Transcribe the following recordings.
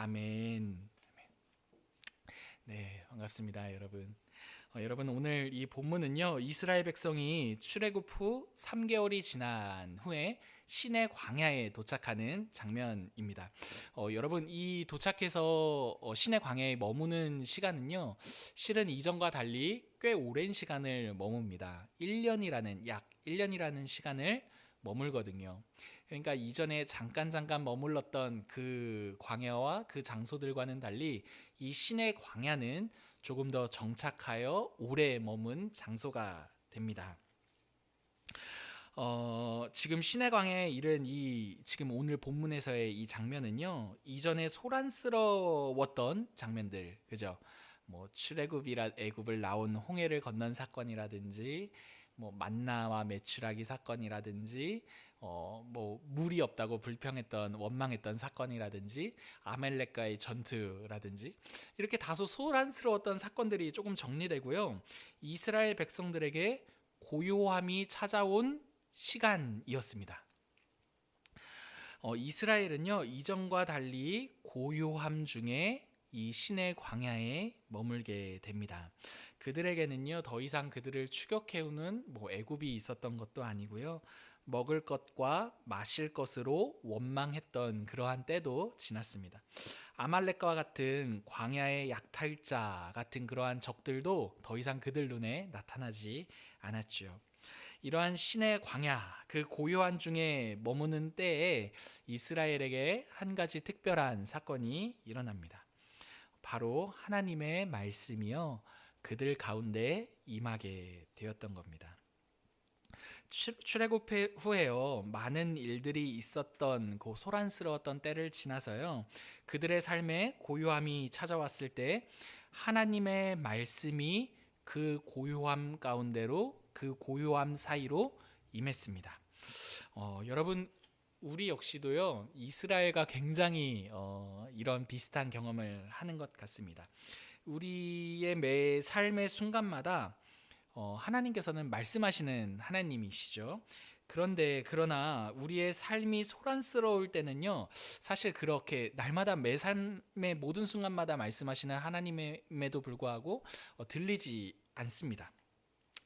아멘. 네, 반갑습니다, 여러분. 여러분, 오늘 이 본문은요, 이스라엘 백성이 출애굽 후 3개월이 지난 후에 시내 광야에 도착하는 장면입니다. 여러분, 이 도착해서 시내 광야에 머무는 시간은요, 실은 이전과 달리 꽤 오랜 시간을 머뭅니다. 약 1년이라는 시간을 머물거든요. 그러니까 이전에 잠깐 머물렀던 그 광야와 그 장소들과는 달리 이 시내 광야는 조금 더 정착하여 오래 머문 장소가 됩니다. 지금 시내 광야에 이른 이 지금 오늘 본문에서의 이 장면은요, 이전에 소란스러웠던 장면들, 그죠? 뭐 출애굽이라 애굽을 나온 홍해를 건넌 사건이라든지, 뭐 만나와 메추라기 사건이라든지, 뭐 물이 없다고 불평했던 원망했던 사건이라든지, 아말렉과의 전투라든지, 이렇게 다소 소란스러웠던 사건들이 조금 정리되고요. 이스라엘 백성들에게 고요함이 찾아온 시간이었습니다. 이스라엘은요, 이전과 달리 고요함 중에 이 시내 광야에 머물게 됩니다. 그들에게는요, 더 이상 그들을 추격해오는 애굽이 있었던 것도 아니고요, 먹을 것과 마실 것으로 원망했던 그러한 때도 지났습니다. 아말렉과 같은 광야의 약탈자 같은 그러한 적들도 더 이상 그들 눈에 나타나지 않았죠. 이러한 신의 광야, 그 고요한 중에 머무는 때에 이스라엘에게 한 가지 특별한 사건이 일어납니다. 바로 하나님의 말씀이요, 그들 가운데 임하게 되었던 겁니다. 출애굽 후에요, 많은 일들이 있었던 그 소란스러웠던 때를 지나서요, 그들의 삶에 고요함이 찾아왔을 때 하나님의 말씀이 그 고요함 가운데로, 그 고요함 사이로 임했습니다. 여러분, 우리 역시도요, 이스라엘과 굉장히 이런 비슷한 경험을 하는 것 같습니다. 우리의 매 삶의 순간마다 하나님께서는 말씀하시는 하나님이시죠. 그러나 우리의 삶이 소란스러울 때는요, 사실 그렇게 날마다 매 삶의 모든 순간마다 말씀하시는 하나님임에도 불구하고 들리지 않습니다.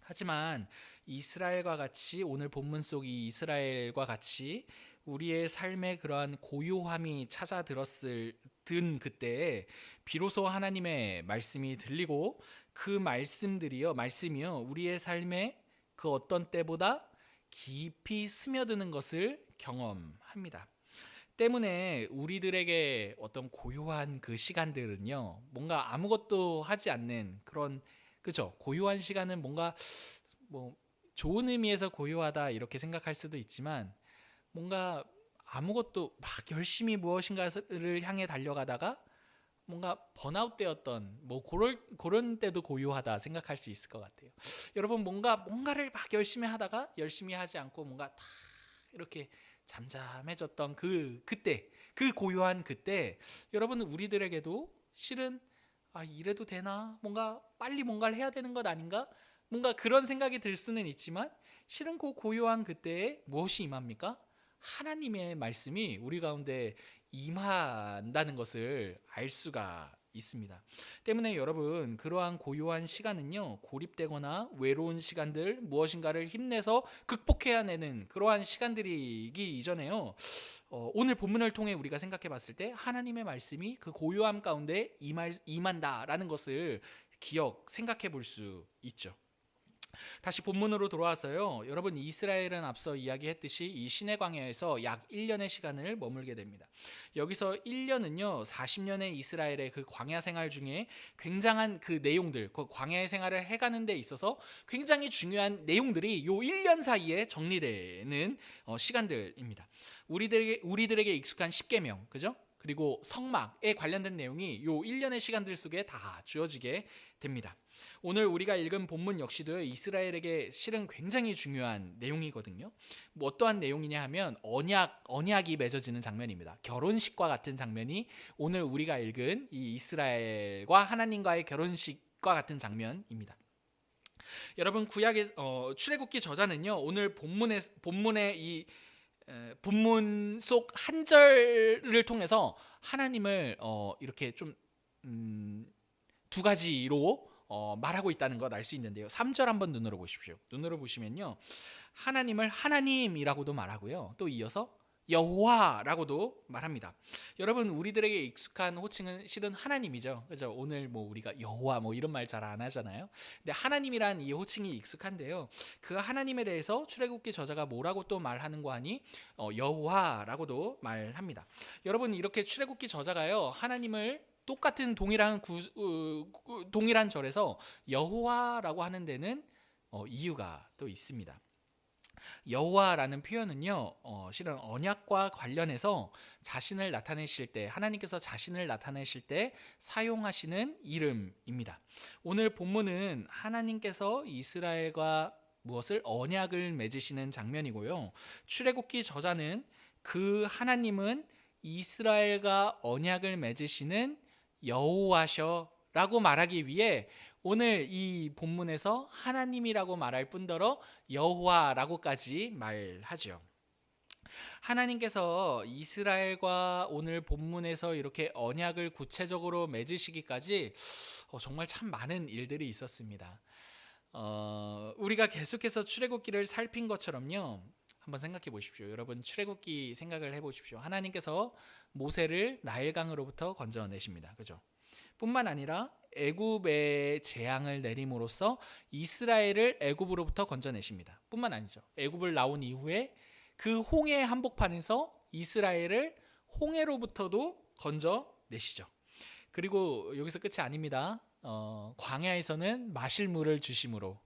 하지만 이스라엘과 같이, 오늘 본문 속 이 이스라엘과 같이 우리의 삶에 그러한 고요함이 찾아든 그때에 비로소 하나님의 말씀이 들리고, 그 말씀이요, 우리의 삶에 그 어떤 때보다 깊이 스며드는 것을 경험합니다. 때문에 우리들에게 어떤 고요한 그 시간들은요, 뭔가 아무것도 하지 않는 그런, 그죠? 고요한 시간은 뭔가 좋은 의미에서 고요하다 이렇게 생각할 수도 있지만, 뭔가 아무것도 막 열심히 무엇인가를 향해 달려가다가 뭔가 번아웃 되었던 그런 때도 고요하다 생각할 수 있을 것 같아요. 여러분, 뭔가를 막 열심히 하다가 열심히 하지 않고 뭔가 다 이렇게 잠잠해졌던 그때, 그 고요한 그때, 여러분, 우리들에게도 실은 이래도 되나? 뭔가 빨리 뭔가를 해야 되는 것 아닌가? 뭔가 그런 생각이 들 수는 있지만, 실은 그 고요한 그때에 무엇이 임합니까? 하나님의 말씀이 우리 가운데 임한다는 것을 알 수가 있습니다. 때문에 여러분, 그러한 고요한 시간은요, 고립되거나 외로운 시간들, 무엇인가를 힘내서 극복해야 되는 그러한 시간들이기 이전에요, 오늘 본문을 통해 우리가 생각해 봤을 때 하나님의 말씀이 그 고요함 가운데 임한다라는 것을 생각해 볼 수 있죠. 다시 본문으로 돌아와서요, 여러분, 이스라엘은 앞서 이야기했듯이 이 시내 광야에서 약 1년의 시간을 머물게 됩니다. 여기서 1년은요 40년의 이스라엘의 그 광야 생활 중에 굉장한 그 내용들, 그 광야의 생활을 해가는 데 있어서 굉장히 중요한 내용들이 요 1년 사이에 정리되는 시간들입니다. 우리들에게 익숙한 십계명, 그죠? 그리고 성막에 관련된 내용이 요 1년의 시간들 속에 다 주어지게 됩니다. 오늘 우리가 읽은 본문 역시도요, 이스라엘에게 실은 굉장히 중요한 내용이거든요. 어떠한 내용이냐 하면 언약이 맺어지는 장면입니다. 결혼식과 같은 장면이 오늘 우리가 읽은 이 이스라엘과 하나님과의 결혼식과 같은 장면입니다. 여러분, 구약의 출애굽기 저자는요, 오늘 본문의 이 본문 속 한 절을 통해서 하나님을 이렇게 좀 두 가지로 말하고 있다는 것 알 수 있는데요. 3절 한번 눈으로 보십시오. 눈으로 보시면요, 하나님을 하나님이라고도 말하고요, 또 이어서 여호와라고도 말합니다. 여러분, 우리들에게 익숙한 호칭은 실은 하나님이죠. 그죠? 오늘 뭐 우리가 여호와 뭐 이런 말 잘 안 하잖아요. 근데 하나님이란 이 호칭이 익숙한데요. 그 하나님에 대해서 출애굽기 저자가 뭐라고 또 말하는고 하니 여호와라고도 말합니다. 여러분, 이렇게 출애굽기 저자가요, 하나님을 똑같은 동일한 절에서 여호와라고 하는 데는 이유가 또 있습니다. 여호와라는 표현은요, 실은 언약과 관련해서 자신을 나타내실 때, 하나님께서 자신을 나타내실 때 사용하시는 이름입니다. 오늘 본문은 하나님께서 이스라엘과 무엇을 언약을 맺으시는 장면이고요, 출애굽기 저자는 그 하나님은 이스라엘과 언약을 맺으시는 여호와셔라고 말하기 위해 오늘 이 본문에서 하나님이라고 말할 뿐더러 여호와라고까지 말하죠. 하나님께서 이스라엘과 오늘 본문에서 이렇게 언약을 구체적으로 맺으시기까지 정말 참 많은 일들이 있었습니다. 우리가 계속해서 출애굽기를 살핀 것처럼요, 한번 생각해 보십시오. 여러분, 출애굽기 생각을 해 보십시오. 하나님께서 모세를 나일강으로부터 건져내십니다. 그죠? 뿐만 아니라 애굽의 재앙을 내림으로써 이스라엘을 애굽으로부터 건져내십니다. 뿐만 아니죠. 애굽을 나온 이후에 그 홍해 한복판에서 이스라엘을 홍해로부터도 건져내시죠. 그리고 여기서 끝이 아닙니다. 광야에서는 마실 물을 주심으로,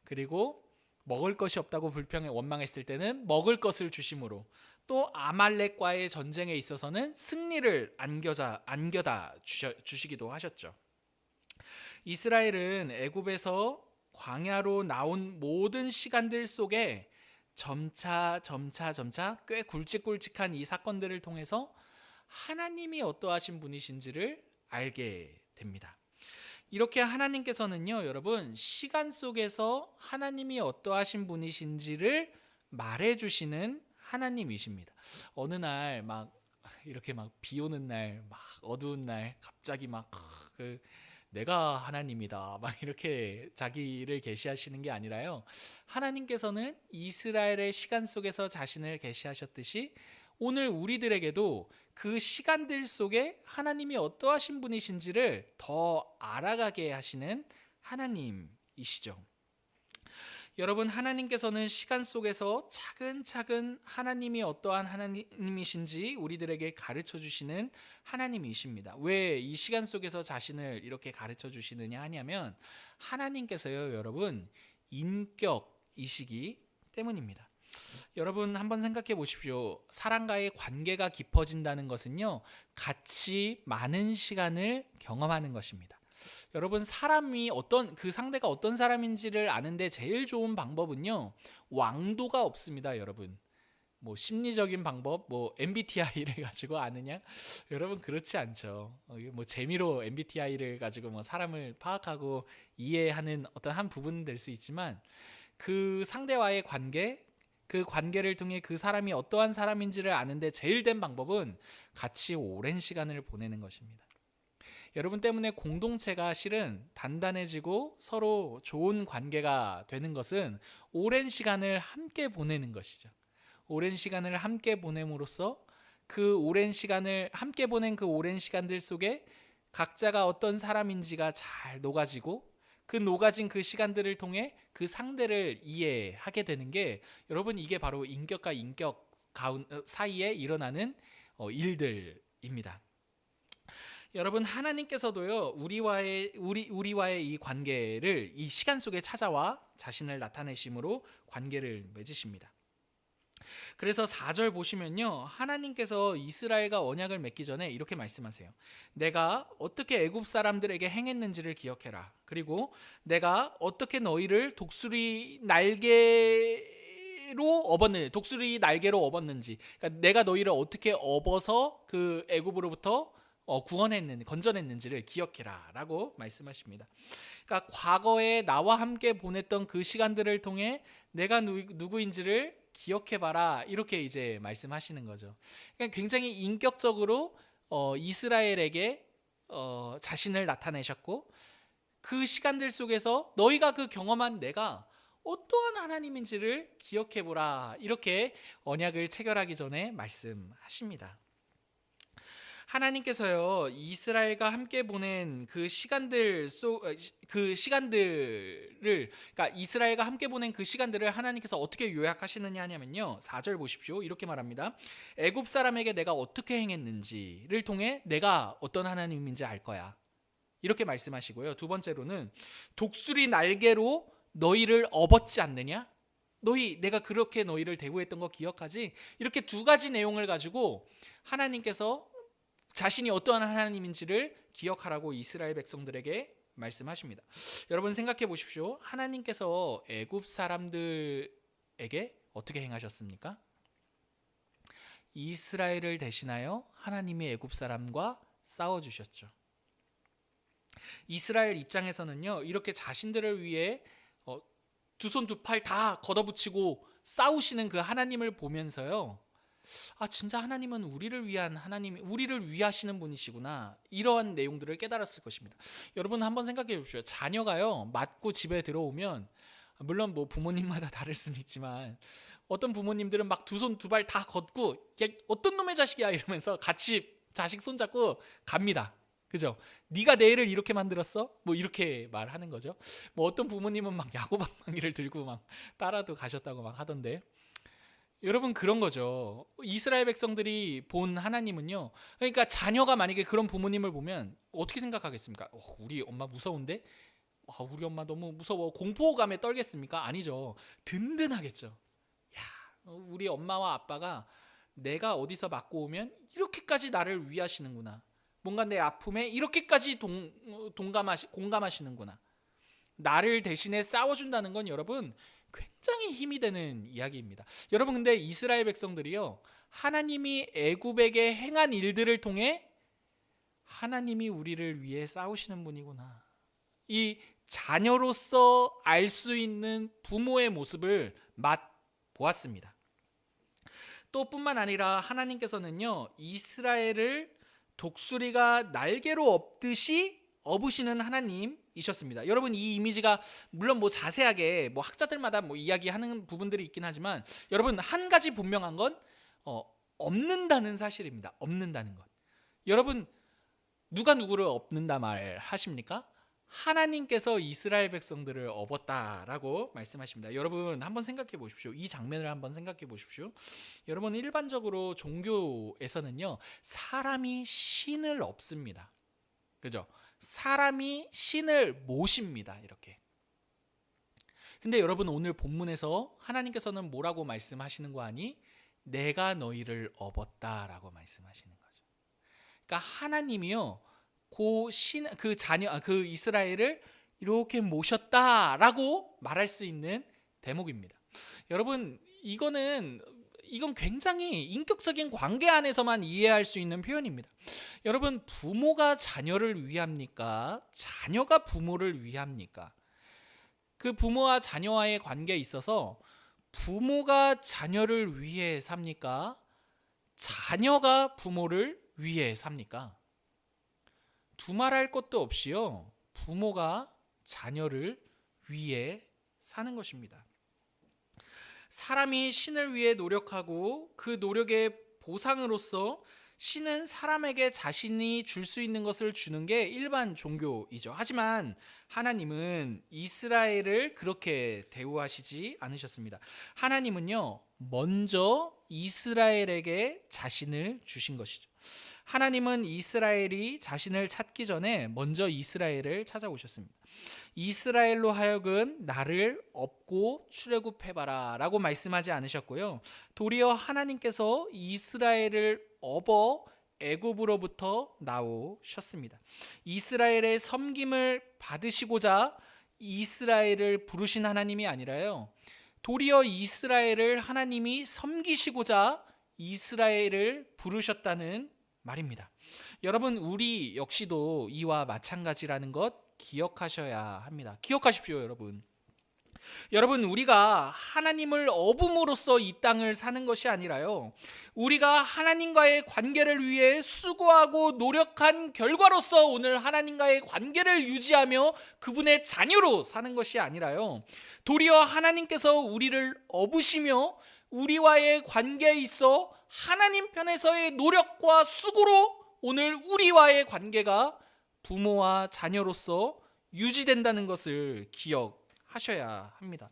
그리고 먹을 것이 없다고 원망했을 때는 먹을 것을 주심으로, 또 아말렉과의 전쟁에 있어서는 승리를 안겨다 주시기도 하셨죠. 이스라엘은 애굽에서 광야로 나온 모든 시간들 속에 점차 꽤 굵직굵직한 이 사건들을 통해서 하나님이 어떠하신 분이신지를 알게 됩니다. 이렇게 하나님께서는요, 여러분, 시간 속에서 하나님이 어떠하신 분이신지를 말해주시는 하나님이십니다. 어느 날 막 이렇게 막 비 오는 날, 막 어두운 날, 갑자기 막 내가 하나님이다 막 이렇게 자기를 계시하시는 게 아니라요, 하나님께서는 이스라엘의 시간 속에서 자신을 계시하셨듯이 오늘 우리들에게도 그 시간들 속에 하나님이 어떠하신 분이신지를 더 알아가게 하시는 하나님이시죠. 여러분, 하나님께서는 시간 속에서 차근차근 하나님이 어떠한 하나님이신지 우리들에게 가르쳐 주시는 하나님이십니다. 왜 이 시간 속에서 자신을 이렇게 가르쳐 주시느냐 하냐면, 하나님께서요, 여러분, 인격이시기 때문입니다. 여러분, 한번 생각해 보십시오. 사람과의 관계가 깊어진다는 것은요, 같이 많은 시간을 경험하는 것입니다. 여러분, 사람이 그 상대가 어떤 사람인지를 아는데 제일 좋은 방법은요, 왕도가 없습니다. 여러분, 뭐 심리적인 방법, 뭐 MBTI를 가지고 아느냐? 여러분, 그렇지 않죠. 뭐 재미로 MBTI를 가지고 뭐 사람을 파악하고 이해하는 어떤 한 부분은 될 수 있지만, 그 상대와의 관계, 그 관계를 통해 그 사람이 어떠한 사람인지를 아는데 제일 된 방법은 같이 오랜 시간을 보내는 것입니다. 여러분 때문에 공동체가 실은 단단해지고 서로 좋은 관계가 되는 것은 오랜 시간을 함께 보내는 것이죠. 오랜 시간을 함께 보냄으로써 그 오랜 시간을 함께 보낸 그 오랜 시간들 속에 각자가 어떤 사람인지가 잘 녹아지고, 그 녹아진 그 시간들을 통해 그 상대를 이해하게 되는 게, 여러분, 이게 바로 인격과 인격 사이에 일어나는 일들입니다. 여러분, 하나님께서도요, 우리와의 이 관계를 이 시간 속에 찾아와 자신을 나타내심으로 관계를 맺으십니다. 그래서 4절 보시면요, 하나님께서 이스라엘과 언약을 맺기 전에 이렇게 말씀하세요. 내가 어떻게 애굽 사람들에게 행했는지를 기억해라. 그리고 내가 어떻게 너희를 독수리 날개로 업었는지, 그러니까 내가 너희를 어떻게 업어서 그 애굽으로부터 건져냈는지를 기억해라 라고 말씀하십니다. 그러니까 과거에 나와 함께 보냈던 그 시간들을 통해 내가 누구인지를 기억해봐라 이렇게 이제 말씀하시는 거죠. 그러니까 굉장히 인격적으로 이스라엘에게 자신을 나타내셨고 그 시간들 속에서 너희가 그 경험한 내가 어떠한 하나님인지를 기억해보라 이렇게 언약을 체결하기 전에 말씀하십니다. 하나님께서요 이스라엘과 함께 보낸 그 시간들을 그러니까 이스라엘과 함께 보낸 그 시간들을 하나님께서 어떻게 요약하시느냐 하냐면요 4절 보십시오. 이렇게 말합니다. 애굽 사람에게 내가 어떻게 행했는지를 통해 내가 어떤 하나님인지 알 거야 이렇게 말씀하시고요. 두 번째로는 독수리 날개로 너희를 업었지 않느냐? 내가 그렇게 너희를 대우했던 거 기억하지? 이렇게 두 가지 내용을 가지고 하나님께서 자신이 어떠한 하나님인지를 기억하라고 이스라엘 백성들에게 말씀하십니다. 여러분 생각해 보십시오. 하나님께서 애굽 사람들에게 어떻게 행하셨습니까? 이스라엘을 대신하여 하나님이 애굽 사람과 싸워주셨죠. 이스라엘 입장에서는요 이렇게 자신들을 위해 두 손 두 팔 다 걷어붙이고 싸우시는 그 하나님을 보면서요 진짜 하나님은 우리를 위한 하나님, 우리를 위하시는 분이시구나 이러한 내용들을 깨달았을 것입니다. 여러분 한번 생각해 보십시오. 자녀가요 맞고 집에 들어오면 물론 뭐 부모님마다 다를 수는 있지만 어떤 부모님들은 막 두 손 두 발 다 걷고 야, 어떤 놈의 자식이야 이러면서 같이 자식 손잡고 갑니다. 그죠? 네가 내 애를 이렇게 만들었어? 뭐 이렇게 말하는 거죠. 뭐 어떤 부모님은 막 야구방망이를 들고 막 따라도 가셨다고 막 하던데 여러분 그런 거죠. 이스라엘 백성들이 본 하나님은요. 그러니까 자녀가 만약에 그런 부모님을 보면 어떻게 생각하겠습니까? 우리 엄마 무서운데? 우리 엄마 너무 무서워. 공포감에 떨겠습니까? 아니죠. 든든하겠죠. 야, 우리 엄마와 아빠가 내가 어디서 맞고 오면 이렇게까지 나를 위하시는구나. 뭔가 내 아픔에 이렇게까지 공감하시는구나. 나를 대신에 싸워준다는 건 여러분 굉장히 힘이 되는 이야기입니다. 여러분 근데 이스라엘 백성들이요 하나님이 애굽에게 행한 일들을 통해 하나님이 우리를 위해 싸우시는 분이구나 이 자녀로서 알 수 있는 부모의 모습을 맛보았습니다. 또 뿐만 아니라 하나님께서는요 이스라엘을 독수리가 날개로 업듯이 업으시는 하나님이셨습니다. 여러분 이 이미지가 물론 뭐 자세하게 뭐 학자들마다 뭐 이야기하는 부분들이 있긴 하지만 여러분 한 가지 분명한 건 업는다는 사실입니다. 업는다는 것. 여러분 누가 누구를 업는다 말 하십니까? 하나님께서 이스라엘 백성들을 업었다라고 말씀하십니다. 여러분 한번 생각해 보십시오. 이 장면을 한번 생각해 보십시오. 여러분 일반적으로 종교에서는요 사람이 신을 업습니다. 그죠? 사람이 신을 모십니다. 이렇게. 근데 여러분 오늘 본문에서 하나님께서는 뭐라고 말씀하시는 거 아니? 내가 너희를 업었다라고 말씀하시는 거죠. 그러니까 하나님이요 그 이스라엘을 이렇게 모셨다라고 말할 수 있는 대목입니다. 여러분 이건 굉장히 인격적인 관계 안에서만 이해할 수 있는 표현입니다. 여러분 부모가 자녀를 위합니까? 자녀가 부모를 위합니까? 그 부모와 자녀와의 관계에 있어서 부모가 자녀를 위해 삽니까? 자녀가 부모를 위해 삽니까? 두말할 것도 없이요 부모가 자녀를 위해 사는 것입니다. 사람이 신을 위해 노력하고 그 노력의 보상으로서 신은 사람에게 자신이 줄 수 있는 것을 주는 게 일반 종교이죠. 하지만 하나님은 이스라엘을 그렇게 대우하시지 않으셨습니다. 하나님은요 먼저 이스라엘에게 자신을 주신 것이죠. 하나님은 이스라엘이 자신을 찾기 전에 먼저 이스라엘을 찾아오셨습니다. 이스라엘로 하여금 나를 업고 출애굽해봐라 라고 말씀하지 않으셨고요. 도리어 하나님께서 이스라엘을 업어 애굽으로부터 나오셨습니다. 이스라엘의 섬김을 받으시고자 이스라엘을 부르신 하나님이 아니라요. 도리어 이스라엘을 하나님이 섬기시고자 이스라엘을 부르셨다는 말입니다. 여러분 우리 역시도 이와 마찬가지라는 것 기억하셔야 합니다. 기억하십시오 여러분. 여러분, 우리가 하나님을 어붐으로써 이 땅을 사는 것이 아니라요, 우리가 하나님과의 관계를 위해 수고하고 노력한 결과로서 오늘 하나님과의 관계를 유지하며 그분의 자녀로 사는 것이 아니라요, 도리어 하나님께서 우리를 업으시며 우리와의 관계에 있어 하나님 편에서의 노력과 수고로 오늘 우리와의 관계가 부모와 자녀로서 유지된다는 것을 기억하셔야 합니다.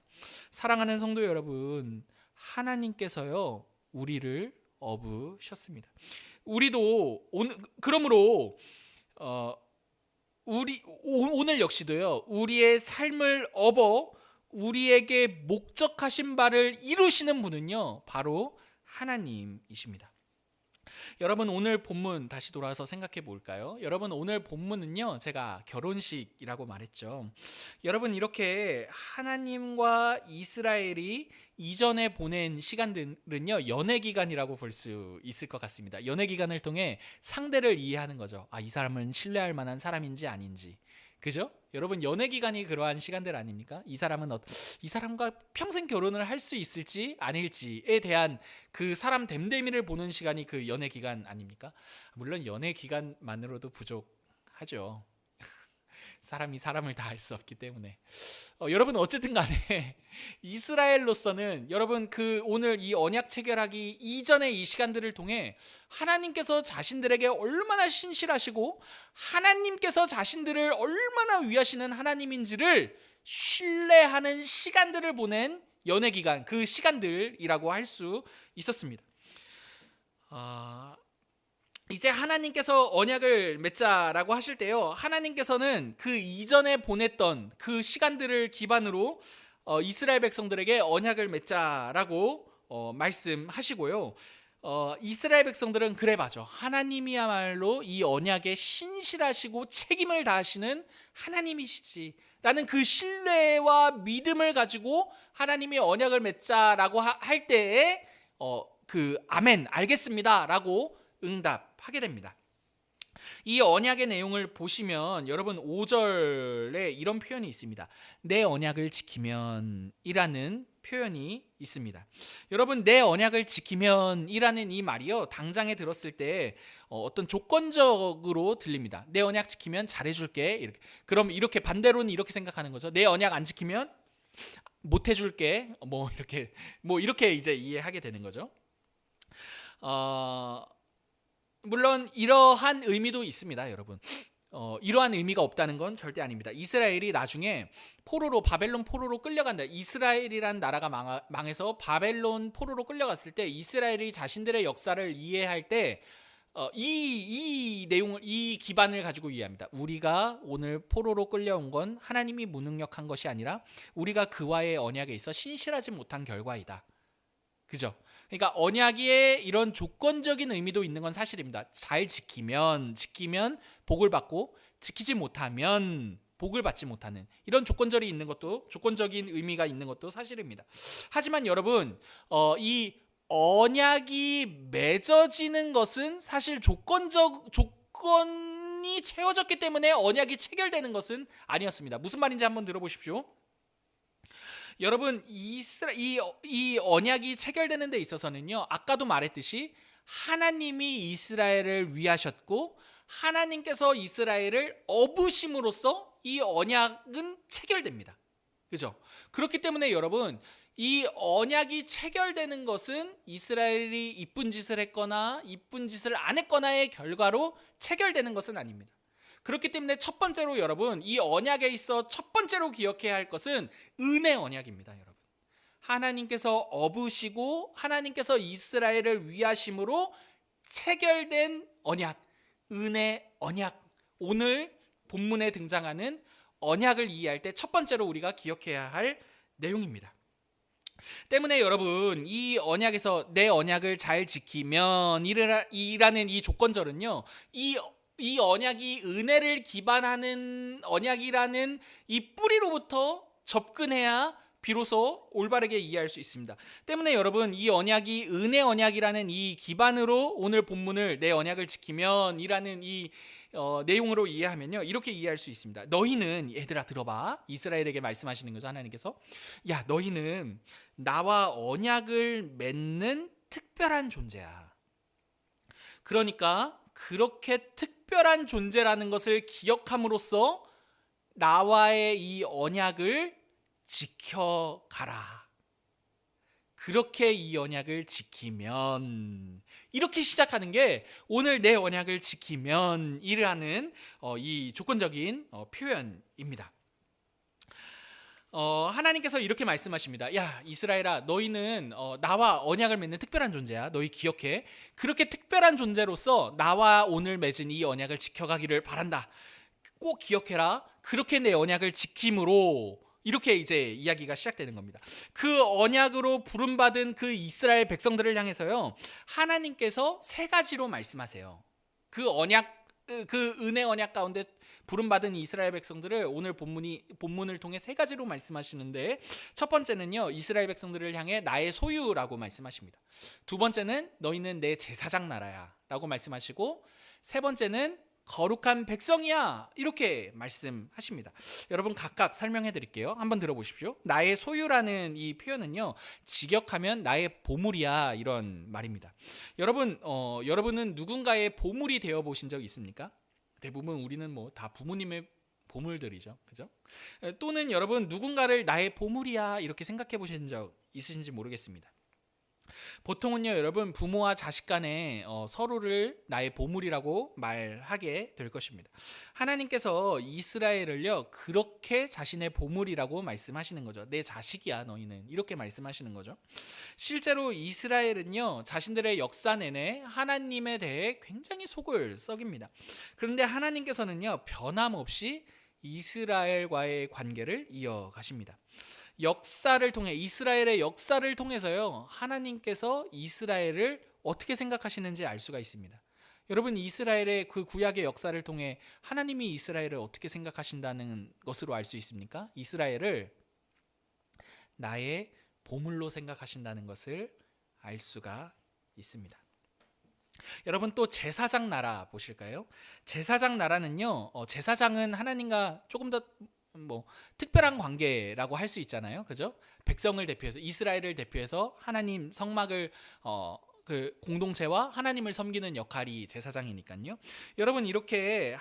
사랑하는 성도 여러분, 하나님께서요 우리를 업으셨습니다. 우리도 그러므로 오늘 역시도요, 우리의 삶을 업어 우리에게 목적하신 바를 이루시는 분은요 바로 하나님이십니다. 여러분, 오늘 본문 다시 돌아서 생각해 볼까요? 여러분, 오늘 본문은요, 제가 결혼식이라고 말했죠. 여러분, 이렇게 하나님과 이스라엘이 이전에 보낸 시간들은요, 연애 기간이라고 볼 수 있을 것 같습니다. 연애 기간을 통해 상대를 이해하는 거죠. 이 사람은 신뢰할 만한 사람인지 아닌지. 그죠? 여러분, 연애 기간이 그러한 시간들 아닙니까? 이 사람과 평생 결혼을 할 수 있을지 아닐지에 대한 그 사람 됨됨이를 보는 시간이 그 연애 기간 아닙니까? 물론 연애 기간만으로도 부족하죠. 사람이 사람을 다 알 수 없기 때문에. 여러분, 어쨌든 간에 이스라엘로서는 여러분, 그 오늘 이 언약 체결하기 이전의 이 시간들을 통해 하나님께서 자신들에게 얼마나 신실하시고 하나님께서 자신들을 얼마나 위하시는 하나님인지를 신뢰하는 시간들을 보낸 연애 기간, 그 시간들이라고 할 수 있었습니다. 이제 하나님께서 언약을 맺자라고 하실 때요, 하나님께서는 그 이전에 보냈던 그 시간들을 기반으로 이스라엘 백성들에게 언약을 맺자라고 말씀하시고요, 이스라엘 백성들은 그래 맞아, 하나님이야말로 이 언약에 신실하시고 책임을 다하시는 하나님이시지 라는 그 신뢰와 믿음을 가지고 하나님이 언약을 맺자라고 할 때에 그 아멘 알겠습니다 라고 응답하게 됩니다. 이 언약의 내용을 보시면 여러분 5절에 이런 표현이 있습니다. 내 언약을 지키면 이라는 표현이 있습니다. 여러분, 내 언약을 지키면 이라는 이 말이요, 당장에 들었을 때 어떤 조건적으로 들립니다. 내 언약 지키면 잘해줄게, 이렇게. 그럼 이렇게 반대로는 이렇게 생각하는 거죠. 내 언약 안 지키면 못 해줄게, 이렇게 이제 이해하게 되는 거죠. 물론 이러한 의미도 있습니다, 여러분. 이러한 의미가 없다는 건 절대 아닙니다. 이스라엘이 나중에 바벨론 포로로 끌려간다. 이스라엘이란 나라가 망해서 바벨론 포로로 끌려갔을 때 이스라엘이 자신들의 역사를 이해할 때 이 내용을, 이 기반을 가지고 이해합니다. 우리가 오늘 포로로 끌려온 건 하나님이 무능력한 것이 아니라 우리가 그와의 언약에 있어 신실하지 못한 결과이다. 그죠? 그러니까 언약의 이런 조건적인 의미도 있는 건 사실입니다. 잘 지키면 복을 받고, 지키지 못하면 복을 받지 못하는 이런 조건적인 의미가 있는 것도 사실입니다. 하지만 여러분, 이 언약이 맺어지는 것은 사실 조건이 채워졌기 때문에 언약이 체결되는 것은 아니었습니다. 무슨 말인지 한번 들어보십시오. 여러분, 이 언약이 체결되는 데 있어서는요, 아까도 말했듯이 하나님이 이스라엘을 위하셨고 하나님께서 이스라엘을 업으심으로써 이 언약은 체결됩니다. 그죠? 그렇기 때문에 여러분, 이 언약이 체결되는 것은 이스라엘이 이쁜 짓을 했거나 이쁜 짓을 안 했거나의 결과로 체결되는 것은 아닙니다. 그렇기 때문에 첫 번째로 여러분, 이 언약에 있어 첫 번째로 기억해야 할 것은 은혜 언약입니다. 여러분, 하나님께서 업으시고 하나님께서 이스라엘을 위하심으로 체결된 언약, 은혜 언약, 오늘 본문에 등장하는 언약을 이해할 때 첫 번째로 우리가 기억해야 할 내용입니다. 때문에 여러분, 이 언약에서 내 언약을 잘 지키면 이라는 이 조건절은요, 이 언약이 은혜를 기반하는 언약이라는 이 뿌리로부터 접근해야 비로소 올바르게 이해할 수 있습니다. 때문에 여러분, 이 언약이 은혜 언약이라는 이 기반으로 오늘 본문을 내 언약을 지키면 이라는 이 내용으로 이해하면요, 이렇게 이해할 수 있습니다. 너희는, 얘들아 들어봐, 이스라엘에게 말씀하시는 거죠, 하나님께서. 야, 너희는 나와 언약을 맺는 특별한 존재야. 그러니까 그렇게 특별한 존재라는 것을 기억함으로써 나와의 이 언약을 지켜가라. 그렇게 이 언약을 지키면, 이렇게 시작하는 게 오늘 내 언약을 지키면 이라는 이 조건적인 표현입니다. 하나님께서 이렇게 말씀하십니다. 야, 이스라엘아, 너희는 나와 언약을 맺는 특별한 존재야. 너희 기억해. 그렇게 특별한 존재로서 나와 오늘 맺은 이 언약을 지켜가기를 바란다. 꼭 기억해라. 그렇게 내 언약을 지킴으로, 이렇게 이제 이야기가 시작되는 겁니다. 그 언약으로 부름받은 그 이스라엘 백성들을 향해서요, 하나님께서 세 가지로 말씀하세요. 그 언약, 그 은혜 언약 가운데 부름받은 이스라엘 백성들을 오늘 본문을 통해 세 가지로 말씀하시는데, 첫 번째는요, 이스라엘 백성들을 향해 나의 소유라고 말씀하십니다. 두 번째는 너희는 내 제사장 나라야 라고 말씀하시고, 세 번째는 거룩한 백성이야, 이렇게 말씀하십니다. 여러분, 각각 설명해 드릴게요. 한번 들어보십시오. 나의 소유라는 이 표현은요, 직역하면 나의 보물이야, 이런 말입니다. 여러분은 누군가의 보물이 되어 보신 적 있습니까? 대부분 우리는 뭐 다 부모님의 보물들이죠, 그죠? 또는 여러분, 누군가를 나의 보물이야 이렇게 생각해 보신 적 있으신지 모르겠습니다. 보통은요, 여러분, 부모와 자식 간에 서로를 나의 보물이라고 말하게 될 것입니다. 하나님께서 이스라엘을요, 그렇게 자신의 보물이라고 말씀하시는 거죠. 내 자식이야 너희는, 이렇게 말씀하시는 거죠. 실제로 이스라엘은요, 자신들의 역사 내내 하나님에 대해 굉장히 속을 썩입니다. 그런데 하나님께서는요, 변함없이 이스라엘과의 관계를 이어가십니다. 역사를 통해, 이스라엘의 역사를 통해서요, 하나님께서 이스라엘을 어떻게 생각하시는지 알 수가 있습니다. 여러분, 이스라엘의 그 구약의 역사를 통해 하나님이 이스라엘을 어떻게 생각하신다는 것으로 알 수 있습니까? 이스라엘을 나의 보물로 생각하신다는 것을 알 수가 있습니다. 여러분, 또 제사장 나라 보실까요? 제사장 나라는요, 제사장은 하나님과 조금 더 특별한 관계라고 할 수 있잖아요, 그죠? 백성을 대표해서, 이스라엘을 대표해서 하나님 성막을 그 공동체와 하나님을 섬기는 역할이 제사장이니까요. 여러분, 이렇게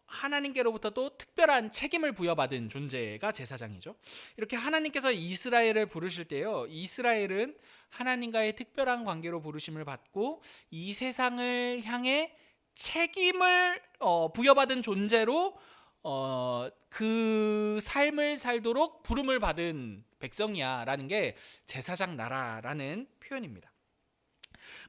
하나님께로부터 또 특별한 책임을 부여받은 존재가 제사장이죠. 이렇게 하나님께서 이스라엘을 부르실 때요, 이스라엘은 하나님과의 특별한 관계로 부르심을 받고 이 세상을 향해 책임을 부여받은 존재로 그 삶을 살도록 부름을 받은 백성이야 라는 게 제사장 나라라는 표현입니다.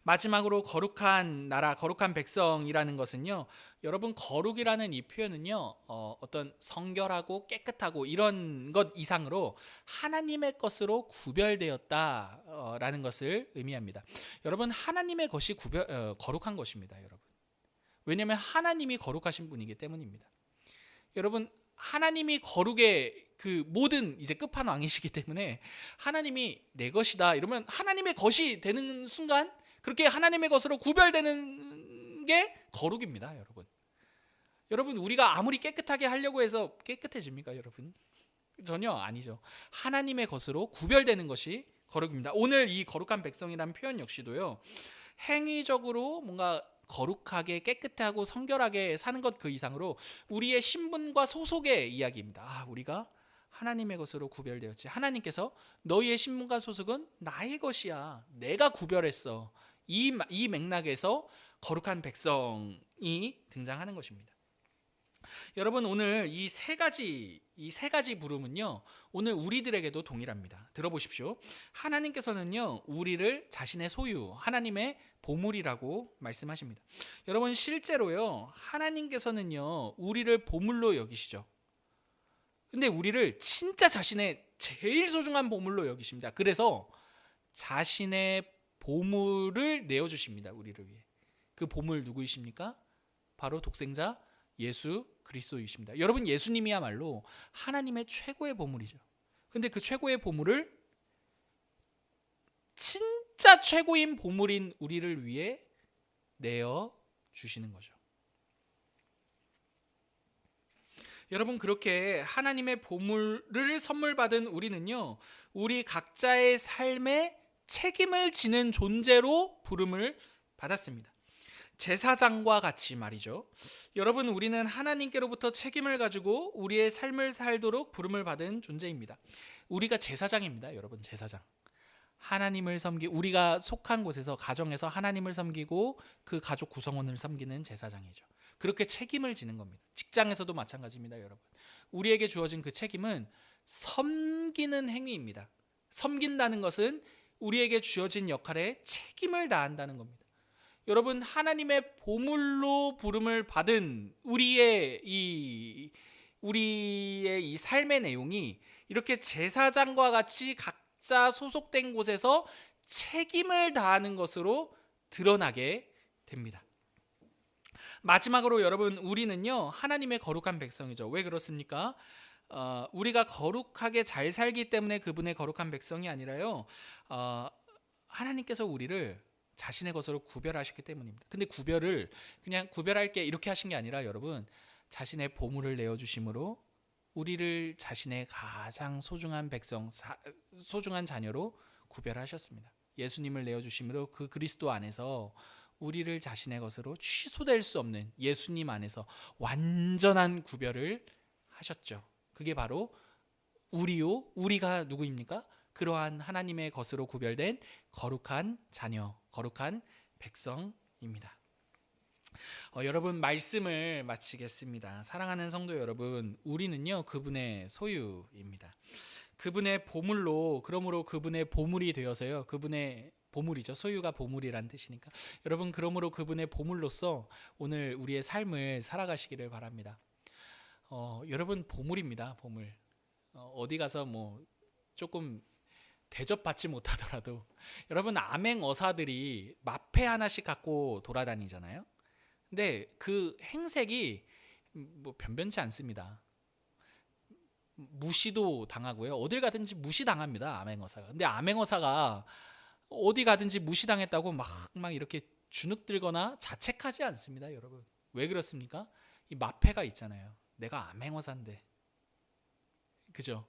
마지막으로 거룩한 나라, 거룩한 백성이라는 것은요, 여러분, 거룩이라는 이 표현은요, 어떤 성결하고 깨끗하고 이런 것 이상으로 하나님의 것으로 구별되었다라는 것을 의미합니다. 여러분, 하나님의 것이 거룩한 것입니다, 여러분. 왜냐하면 하나님이 거룩하신 분이기 때문입니다. 여러분, 하나님이 거룩의 그 모든 이제 끝판왕이시기 때문에 하나님이 내 것이다 이러면 하나님의 것이 되는 순간, 그렇게 하나님의 것으로 구별되는 게 거룩입니다, 여러분. 여러분, 우리가 아무리 깨끗하게 하려고 해서 깨끗해집니까, 여러분? 전혀 아니죠. 하나님의 것으로 구별되는 것이 거룩입니다. 오늘 이 거룩한 백성이라는 표현 역시도요, 행위적으로 뭔가 거룩하게 깨끗하고 성결하게 사는 것 그 이상으로 우리의 신분과 소속의 이야기입니다. 우리가 하나님의 것으로 구별되었지. 하나님께서 너희의 신분과 소속은 나의 것이야. 내가 구별했어. 이 맥락에서 거룩한 백성이 등장하는 것입니다. 여러분, 오늘 이 세 가지 부름은요, 오늘 우리들에게도 동일합니다. 들어보십시오. 하나님께서는요, 우리를 자신의 소유, 하나님의 보물이라고 말씀하십니다. 여러분, 실제로요, 하나님께서는요, 우리를 보물로 여기시죠. 근데 우리를 진짜 자신의 제일 소중한 보물로 여기십니다. 그래서 자신의 보물을 내어주십니다, 우리를 위해. 그 보물 누구이십니까? 바로 독생자 예수 그리스도이십니다. 여러분, 예수님이야말로 하나님의 최고의 보물이죠. 근데 그 최고의 보물을 진짜 최고인 보물인 우리를 위해 내어 주시는 거죠. 여러분, 그렇게 하나님의 보물을 선물 받은 우리는요, 우리 각자의 삶에 책임을 지는 존재로 부름을 받았습니다. 제사장과 같이 말이죠. 여러분, 우리는 하나님께로부터 책임을 가지고 우리의 삶을 살도록 부름을 받은 존재입니다. 우리가 제사장입니다. 여러분, 제사장. 하나님을 우리가 속한 곳에서, 가정에서 하나님을 섬기고 그 가족 구성원을 섬기는 제사장이죠. 그렇게 책임을 지는 겁니다. 직장에서도 마찬가지입니다. 여러분, 우리에게 주어진 그 책임은 섬기는 행위입니다. 섬긴다는 것은 우리에게 주어진 역할에 책임을 다한다는 겁니다. 여러분, 하나님의 보물로 부름을 받은 우리의 이 삶의 내용이 이렇게 제사장과 같이 각자 소속된 곳에서 책임을 다하는 것으로 드러나게 됩니다. 마지막으로 여러분, 우리는요, 하나님의 거룩한 백성이죠. 왜 그렇습니까? 우리가 거룩하게 잘 살기 때문에 그분의 거룩한 백성이 아니라요, 하나님께서 우리를 자신의 것으로 구별하셨기 때문입니다. 근데 구별을 그냥 구별할게 이렇게 하신 게 아니라, 여러분, 자신의 보물을 내어주심으로 우리를 자신의 가장 소중한 백성, 소중한 자녀로 구별하셨습니다. 예수님을 내어주심으로 그 그리스도 안에서 우리를 자신의 것으로 취소될 수 없는 예수님 안에서 완전한 구별을 하셨죠. 그게 바로 우리가 누구입니까? 그러한 하나님의 것으로 구별된 거룩한 자녀, 거룩한 백성입니다. 여러분, 말씀을 마치겠습니다. 사랑하는 성도 여러분, 우리는요, 그분의 소유입니다. 그분의 보물로, 그러므로 그분의 보물이 되어서요, 그분의 보물이죠. 소유가 보물이란 뜻이니까. 여러분, 그러므로 그분의 보물로서 오늘 우리의 삶을 살아가시기를 바랍니다. 여러분, 보물입니다. 보물. 어디 가서 뭐 조금 대접받지 못하더라도, 여러분, 암행어사들이 마패 하나씩 갖고 돌아다니잖아요. 근데 그 행색이 뭐 변변치 않습니다. 무시도 당하고요. 어딜 가든지 무시당합니다. 암행어사가. 근데 암행어사가 어디 가든지 무시당했다고 막 이렇게 주눅들거나 자책하지 않습니다. 여러분, 왜 그렇습니까? 이 마패가 있잖아요. 내가 암행어사인데, 그죠?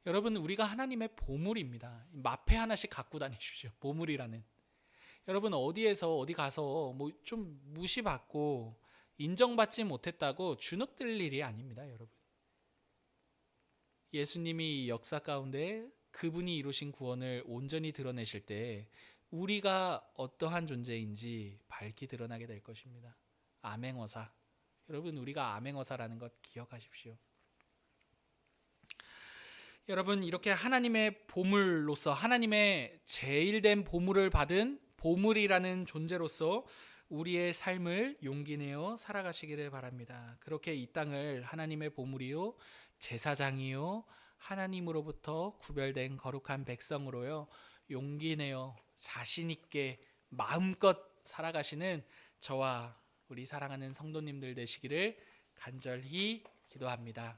여러분, 우리가 하나님의 보물입니다. 마패 하나씩 갖고 다니십시오. 보물이라는. 여러분, 어디 가서 뭐 좀 무시받고 인정받지 못했다고 주눅들 일이 아닙니다. 여러분, 예수님이 역사 가운데 그분이 이루신 구원을 온전히 드러내실 때 우리가 어떠한 존재인지 밝히 드러나게 될 것입니다. 암행어사. 여러분, 우리가 암행어사라는 것 기억하십시오. 여러분, 이렇게 하나님의 보물로서, 하나님의 제일된 보물을 받은 보물이라는 존재로서 우리의 삶을 용기 내어 살아가시기를 바랍니다. 그렇게 이 땅을 하나님의 보물이요, 제사장이요, 하나님으로부터 구별된 거룩한 백성으로요, 용기 내어 자신 있게 마음껏 살아가시는 저와 우리 사랑하는 성도님들 되시기를 간절히 기도합니다.